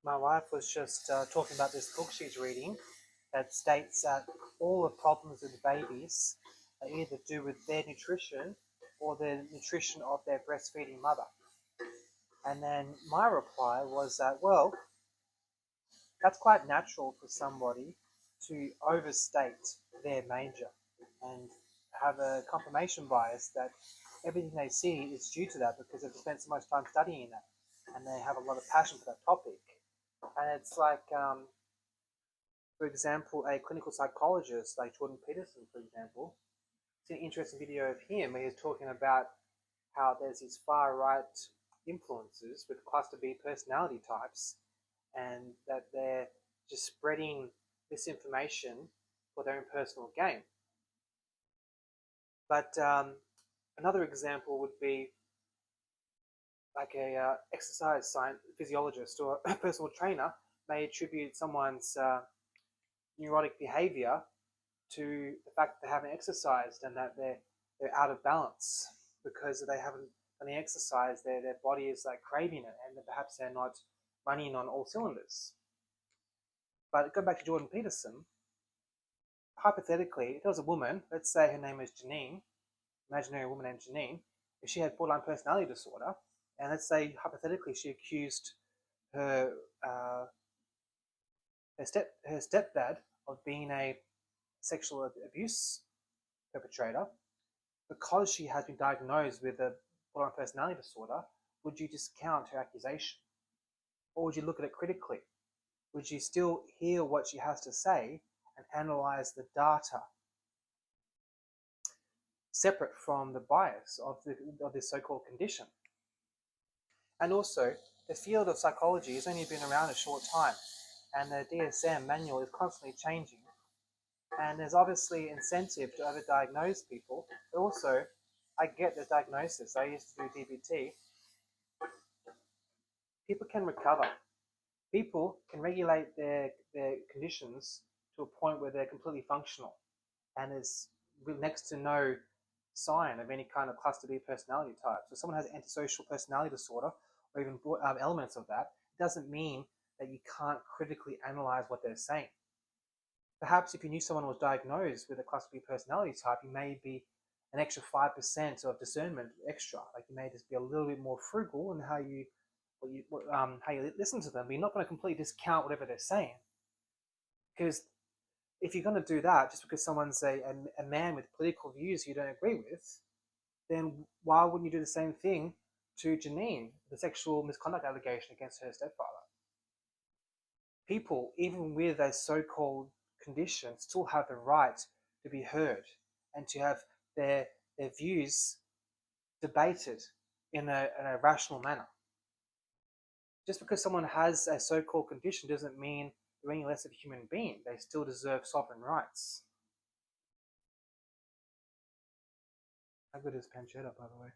My wife was just talking about this book she's reading that states that all the problems with babies are either due with their nutrition or the nutrition of their breastfeeding mother. And then my reply was that, well, that's quite natural for somebody to overstate their major and have a confirmation bias that everything they see is due to that because they've spent so much time studying that and they have a lot of passion for that topic. And it's like, for example, a clinical psychologist like Jordan Peterson, for example, it's an interesting video of him where he's talking about how there's these far-right influences with cluster B personality types and that they're just spreading misinformation for their own personal gain. But another example would be like a exercise science physiologist or a personal trainer may attribute someone's neurotic behavior to the fact that they haven't exercised and that they're out of balance because they haven't done the exercise. Their body is like craving it, and perhaps they're not running on all cylinders. But go back to Jordan Peterson. Hypothetically, if there was a woman, let's say her name is Janine, imaginary woman named Janine, if she had borderline personality disorder, and let's say hypothetically she accused her stepdad of being a sexual abuse perpetrator, because she has been diagnosed with a borderline personality disorder, would you discount her accusation? Or would you look at it critically? Would you still hear what she has to say and analyze the data separate from the bias of this so-called condition? And also, the field of psychology has only been around a short time, and the DSM manual is constantly changing. And there's obviously incentive to overdiagnose people, but also I get the diagnosis. I used to do DBT. People can recover. People can regulate their conditions to a point where they're completely functional, and there's next to no sign of any kind of cluster B personality type. So if someone has antisocial personality disorder or even elements of that, it doesn't mean that you can't critically analyze what they're saying. Perhaps if you knew someone was diagnosed with a cluster B personality type, you may be an extra 5% of discernment extra. Like you may just be a little bit more frugal in how you listen to them, but you're not going to completely discount whatever they're saying. Because if you're going to do that, just because someone's a man with political views you don't agree with, then why wouldn't you do the same thing to Janine, the sexual misconduct allegation against her stepfather? People, even with a so-called condition, still have the right to be heard and to have their views debated in a rational manner. Just because someone has a so-called condition doesn't mean they're any less of a human being. They still deserve sovereign rights. How good is pancetta, by the way?